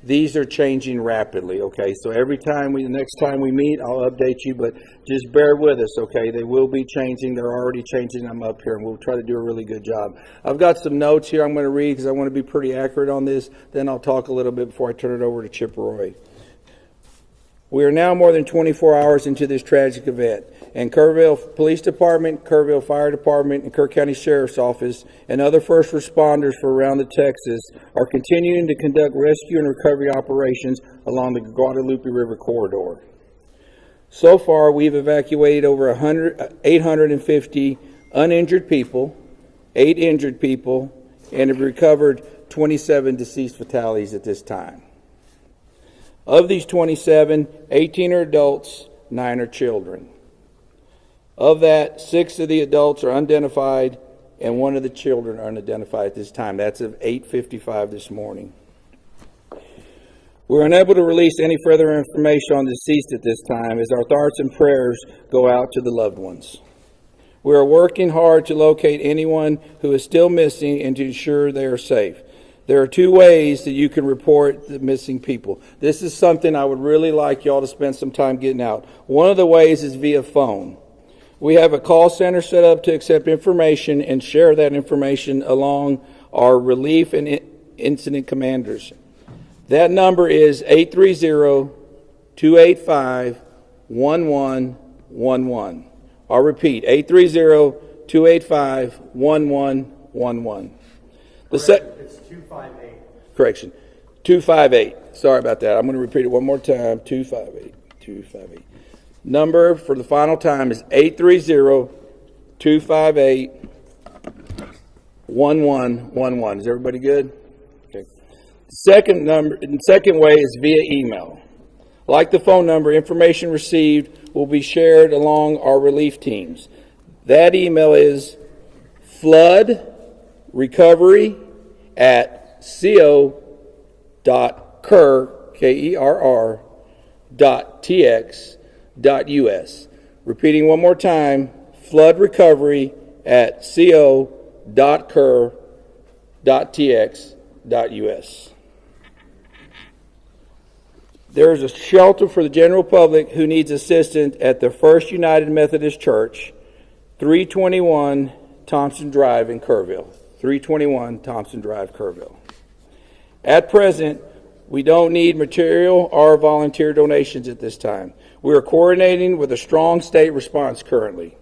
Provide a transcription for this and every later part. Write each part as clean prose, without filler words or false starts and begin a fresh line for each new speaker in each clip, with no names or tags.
These are changing rapidly, okay? So the next time we meet, I'll update you, but just bear with us, okay? They will be changing. They're already changing them up here, and we'll try to do a really good job. I've got some notes here I'm going to read because I want to be pretty accurate on this. Then I'll talk a little bit before I turn it over to Chip Roy. We are now more than 24 hours into this tragic event, and Kerrville Police Department, Kerrville Fire Department, and Kerr County Sheriff's Office, and other first responders from around the Texas are continuing to conduct rescue and recovery operations along the Guadalupe River corridor. So far, we've evacuated over 850 uninjured people, 8 injured people, and have recovered 27 deceased fatalities at this time. Of these 27, 18 are adults, 9 are children. Of that, 6 of the adults are unidentified, and 1 of the children are unidentified at this time. That's of 8:55 this morning. We're unable to release any further information on the deceased at this time, as our thoughts and prayers go out to the loved ones. We are working hard to locate anyone who is still missing and to ensure they are safe. There are 2 ways that you can report the missing people. This is something I would really like y'all to spend some time getting out. One of the ways is via phone. We have a call center set up to accept information and share that information along our relief and incident commanders. That number is 830-285-1111. I'll repeat, 830-285-1111. It's 258. Correction. 258. Sorry about that. I'm going to repeat it one more time. 258. Number for the final time is 830-258-1111. Is everybody good? Okay. Second way is via email. Like the phone number, information received will be shared along our relief teams. That email is floodrecovery@co.tx.us. Repeating one more time, floodrecovery@co.tx.us. There is a shelter for the general public who needs assistance at the First United Methodist Church, 321 Thompson Drive in Kerrville. 321 Thompson Drive, Kerrville. At present, we don't need material or volunteer donations at this time. We are coordinating with a strong state response currently.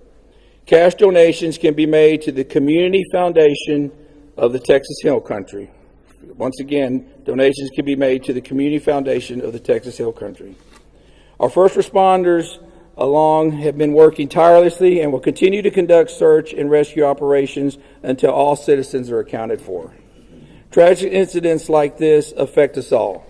Cash donations can be made to the Community Foundation of the Texas Hill Country. Once again, donations can be made to the Community Foundation of the Texas Hill Country. Our first responders have been working tirelessly and will continue to conduct search and rescue operations until all citizens are accounted for. Tragic incidents like this affect us all.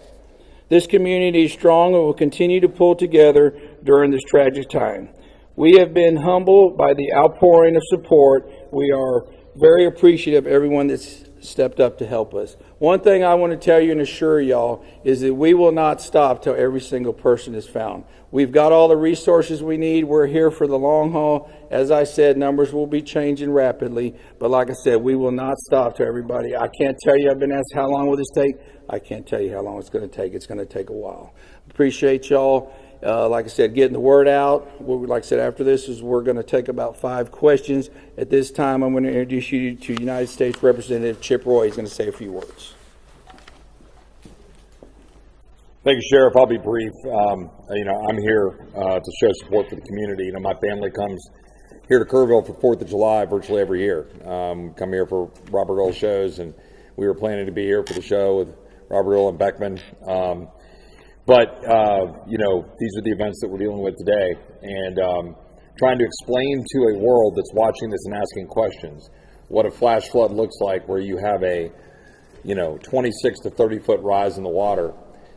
This community is strong and will continue to pull together during this tragic time. We have been humbled by the outpouring of support. We are very appreciative of everyone that's stepped up to help us. One thing I want to tell you and assure y'all is that we will not stop till every single person is found. We've got all the resources we need. We're here for the long haul. As I said, numbers will be changing rapidly, but like I said, we will not stop till everybody. I can't tell you, I've been asked how long will this take? I can't tell you how long it's going to take. It's going to take a while. Appreciate y'all. Like I said, getting the word out. Like I said, after this we're going to take about 5 questions. At this time, I'm going to introduce you to United States Representative Chip Roy. He's going to say a few words.
Thank you, Sheriff. I'll be brief. I'm here to show support for the community. My family comes here to Kerrville for 4th of July virtually every year. Come here for Robert Earl shows, and we were planning to be here for the show with Robert Earl and Beckman. But these are the events that we're dealing with today, and trying to explain to a world that's watching this and asking questions what a flash flood looks like, where you have a 26 to 30 foot rise in the water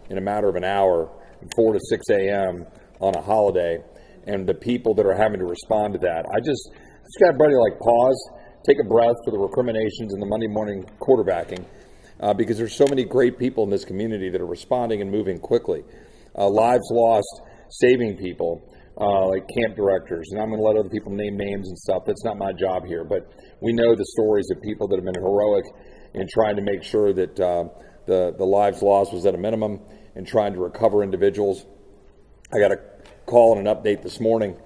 in a matter of an hour, 4 to 6 a.m. on a holiday, and the people that are having to respond to that. I just got everybody pause, take a breath for the recriminations and the Monday morning quarterbacking. Because there's so many great people in this community that are responding and moving quickly. Lives lost, saving people, like camp directors. And I'm going to let other people name names and stuff. That's not my job here. But we know the stories of people that have been heroic in trying to make sure that the lives lost was at a minimum, and trying to recover individuals. I got a call and an update this morning.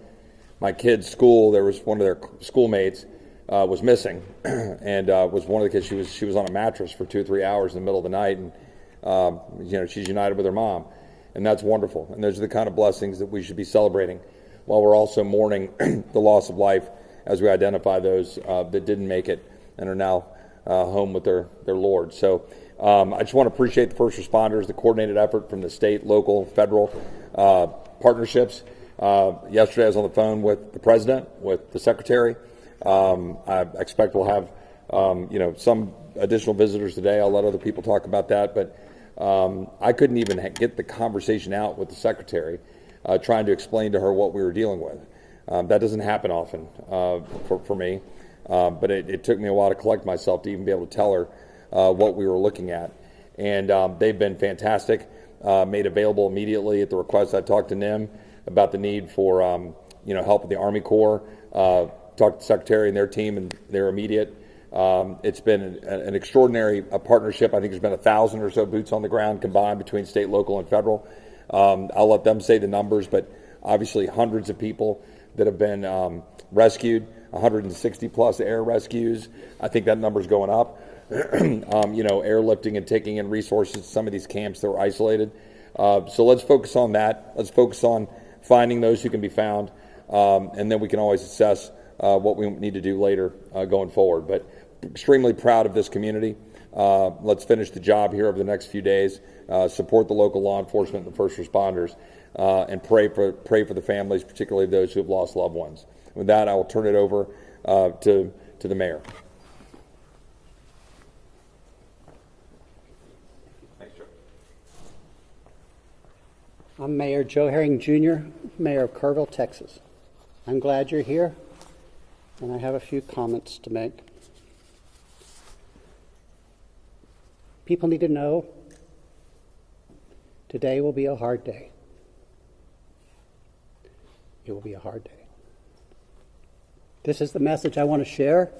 My kid's school, there was one of their schoolmates was missing, and was one of the kids. She was on a mattress for 2 or 3 hours in the middle of the night, and she's united with her mom, and that's wonderful. And those are the kind of blessings that we should be celebrating, while we're also mourning the loss of life as we identify those that didn't make it and are now home with their Lord. So I just want to appreciate the first responders, the coordinated effort from the state, local, federal partnerships. Yesterday I was on the phone with the president, with the secretary. I expect we'll have some additional visitors today. I'll let other people talk about that, but I couldn't even get the conversation out with the secretary, trying to explain to her what we were dealing with. That doesn't happen often for me, but it took me a while to collect myself to even be able to tell her what we were looking at. And they've been fantastic, made available immediately at the request. I talked to NIM about the need for help with the Army Corps, talked to the Secretary and their team and their immediate. It's been an extraordinary partnership. I think there's been 1,000 or so boots on the ground combined between state, local, and federal. I'll let them say the numbers, but obviously hundreds of people that have been rescued, 160 plus air rescues. I think that number's going up. Airlifting and taking in resources to some of these camps that were isolated. So let's focus on that. Let's focus on finding those who can be found, and then we can always assess what we need to do later going forward. But extremely proud of this community. Let's finish the job here over the next few days. Support the local law enforcement and the first responders, and pray for the families, particularly those who have lost loved ones. With that, I will turn it over to the mayor. Thanks, Joe.
I'm Mayor Joe Herring Jr., Mayor of Kerrville, Texas. I'm glad you're here, and I have a few comments to make. People need to know today will be a hard day. It will be a hard day. This is the message I want to share.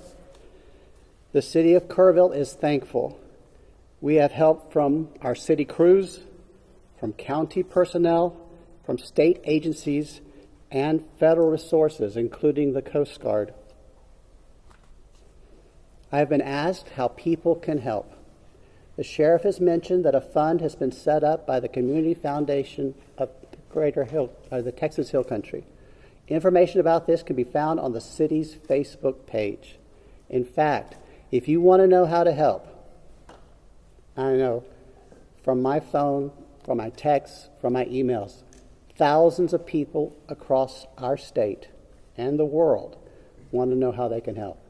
The city of Kerrville is thankful. We have help from our city crews, from county personnel, from state agencies, and federal resources, including the Coast Guard. I have been asked how people can help. The sheriff has mentioned that a fund has been set up by the Community Foundation of the Texas Hill Country. Information about this can be found on the city's Facebook page. In fact, if you want to know how to help, I know from my phone, from my texts, from my emails, thousands of people across our state and the world want to know how they can help.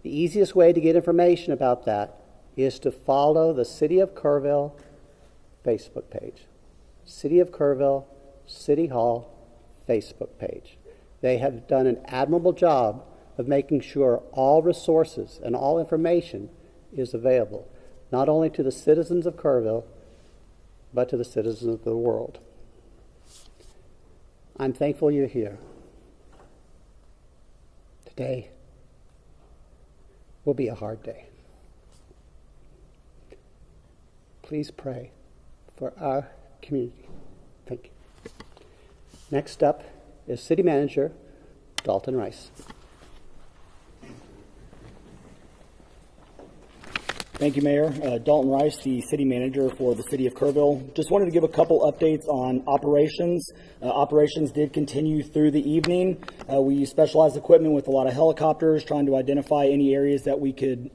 The easiest way to get information about that is to follow the City of Kerrville Facebook page. City of Kerrville, City Hall Facebook page. They have done an admirable job of making sure all resources and all information is available, not only to the citizens of Kerrville, but to the citizens of the world. I'm thankful you're here. Today will be a hard day. Please pray for our community. Thank you. Next up is City Manager Dalton Rice.
Thank you, Mayor. Dalton Rice, the City Manager for the City of Kerrville. Just wanted to give a couple updates on operations. Operations did continue through the evening. We used specialized equipment with a lot of helicopters, trying to identify any areas that we could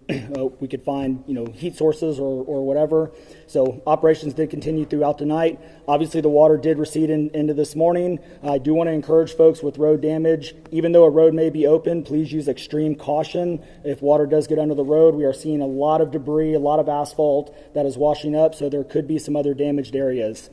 find, heat sources or whatever. So operations did continue throughout the night. Obviously, the water did recede into this morning. I do want to encourage folks with road damage, even though a road may be open, please use extreme caution. If water does get under the road, we are seeing a lot of debris, a lot of asphalt that is washing up, so there could be some other damaged areas.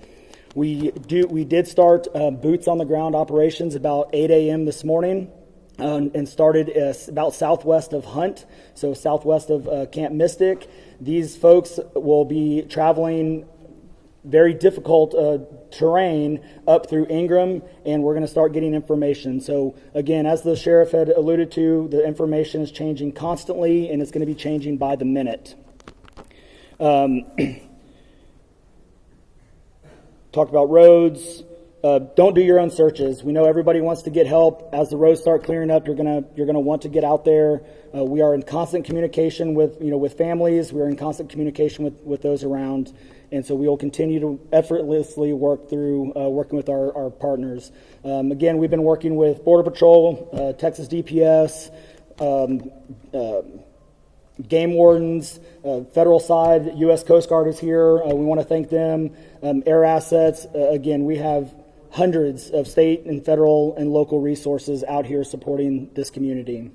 We did start boots on the ground operations about 8 a.m. this morning and started about southwest of Hunt, so southwest of Camp Mystic. These folks will be traveling very difficult terrain up through Ingram, and we're going to start getting information. So again, as the sheriff had alluded to, the information is changing constantly, and it's going to be changing by the minute. Talked about roads. Don't do your own searches. We know everybody wants to get help. As the roads start clearing up, you're gonna want to get out there. We are in constant communication with families. We're in constant communication with those around, and so we will continue to effortlessly work through working with our partners. Again, we've been working with Border Patrol, Texas DPS, game wardens, federal side, U.S. Coast Guard is here. We want to thank them. Air assets. Again, we have hundreds of state and federal and local resources out here supporting this community.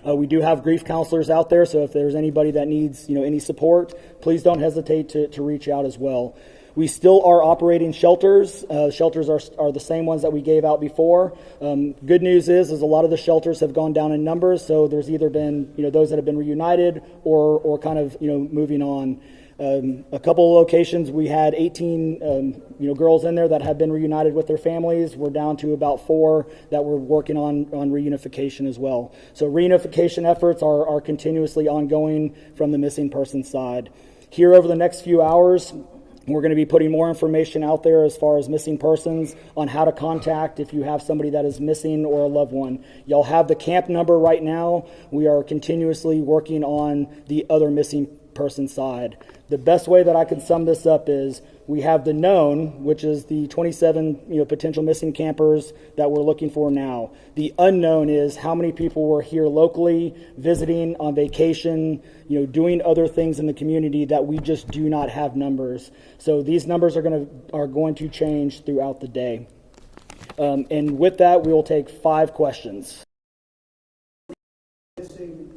We do have grief counselors out there, so if there's anybody that needs any support, please don't hesitate to reach out as well. We still are operating shelters. Shelters are the same ones that we gave out before. Good news is a lot of the shelters have gone down in numbers, so there's either been those that have been reunited or kind of moving on. A couple of locations we had 18 girls in there that have been reunited with their families. We're down to about 4 that we're working on reunification as well. So reunification efforts are continuously ongoing from the missing person side. Here over the next few hours, we're going to be putting more information out there as far as missing persons, on how to contact if you have somebody that is missing or a loved one. Y'all have the camp number right now. We are continuously working on the other missing person side. The best way that I can sum this up is we have the known, which is the 27 potential missing campers that we're looking for now. The unknown is how many people were here locally, visiting, on vacation, doing other things in the community that we just do not have numbers. So these numbers are going to change throughout the day. And with that, we will take 5 questions.
Missing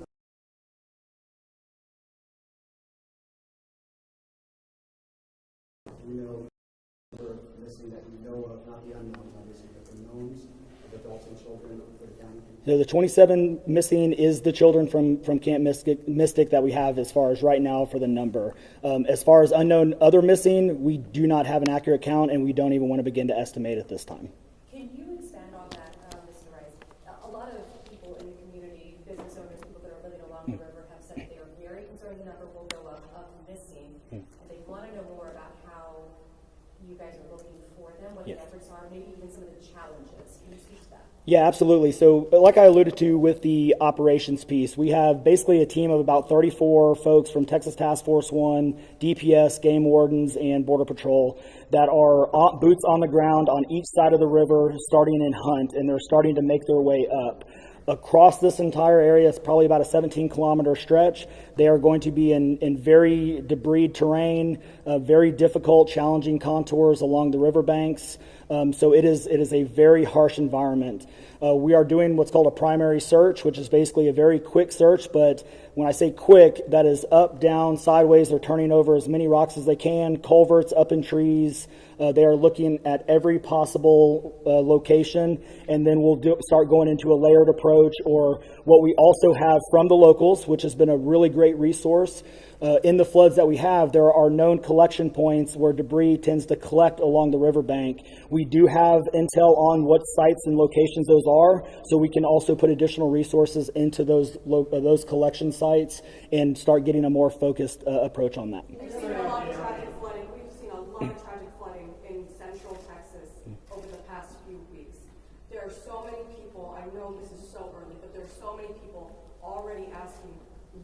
that you know of, not the unknowns, obviously, but the knowns of adults and children for the county.
So the 27 missing is the children from Camp Mystic that we have as far as right now for the number. As far as unknown other missing, we do not have an accurate count, and we don't even want to begin to estimate at this time.
Can you expand on that, Mr. Rice? A lot of people in the community, business owners, people that are living along the river, have said they are very concerned the number will go up of missing, and they want to know more about how you guys are looking for them, what the efforts are, maybe even some of the challenges. Can you speak to that?
Yeah, absolutely. So like I alluded to with the operations piece, we have basically a team of about 34 folks from Texas Task Force 1, DPS, game wardens, and Border Patrol that are boots on the ground on each side of the river, starting in Hunt, and they're starting to make their way up. Across this entire area, it's probably about a 17-kilometer stretch. They are going to be in very debris terrain, very difficult, challenging contours along the riverbanks. So it is a very harsh environment. We are doing what's called a primary search, which is basically a very quick search. But when I say quick, that is up, down, sideways. They're turning over as many rocks as they can, culverts, up in trees. They are looking at every possible location, and then we'll start going into a layered approach, or what we also have from the locals, which has been a really great resource. In the floods that we have, there are known collection points where debris tends to collect along the riverbank. We do have intel on what sites and locations those are, so we can also put additional resources into those collection sites and start getting a more focused approach on that.
We've seen a lot of tragic flooding. We've seen a lot of tragic flooding in central Texas over the past few weeks. There are so many people, I know this is so early, but there are so many people already asking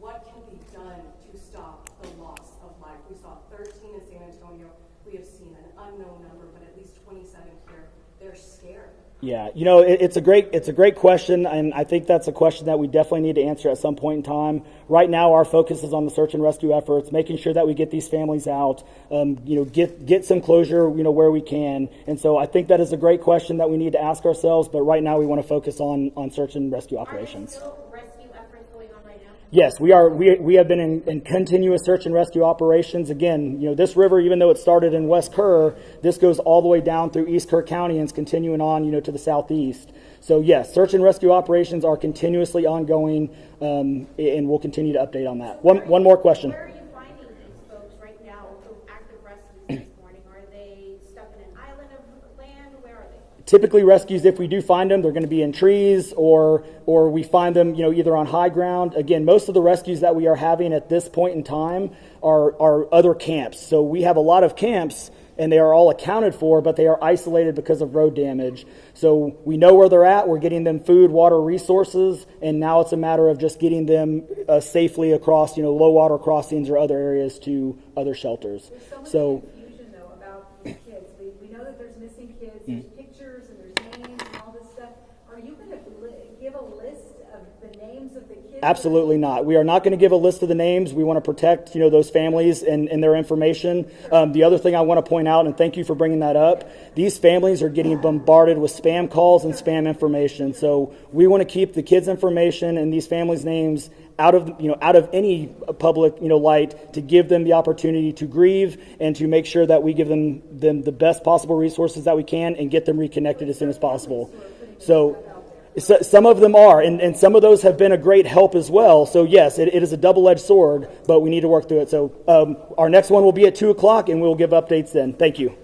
what can be done to stop the loss of life. We saw 13 in San Antonio. We have seen an unknown number, but at least 27 here. They're scared.
Yeah, it's a great question, and I think that's a question that we definitely need to answer at some point in time. Right now, our focus is on the search and rescue efforts, making sure that we get these families out, get some closure, where we can. And so I think that is a great question that we need to ask ourselves. But right now, we want to focus on search and rescue operations.
Are there still rescue efforts going on right now?
Yes, we are. We have been in continuous search and rescue operations. Again, this river, even though it started in West Kerr, this goes all the way down through East Kerr County and is continuing on, to the southeast. So yes, search and rescue operations are continuously ongoing, and we'll continue to update on that. One more question.
Where are you finding these folks right now from active rescues this morning? Are they stuck in an island of land? Where are they?
Typically, rescues, if we do find them, they're going to be in trees, or we find them, either on high ground. Again, most of the rescues that we are having at this point in time are other camps. So we have a lot of camps and they are all accounted for, but they are isolated because of road damage. So we know where they're at. We're getting them food, water, resources, and now it's a matter of just getting them safely across, low water crossings or other areas to other shelters.
There's so much
So
confusion, though, about these kids. We know that there's missing kids, there's pictures and there's names and all this stuff. Are you going to give a list of the names of the kids?
absolutely not. We are not going to give a list of the names. We want to protect, those families and their information. The other thing I want to point out, and thank you for bringing that up, these families are getting bombarded with spam calls and spam information. So we want to keep the kids' information and these families' names out of any public, light, to give them the opportunity to grieve and to make sure that we give them the best possible resources that we can and get them reconnected as soon as possible. So some of them are, and some of those have been a great help as well. So yes, it is a double-edged sword, but we need to work through it. So our next one will be at 2 o'clock, and we'll give updates then. Thank you.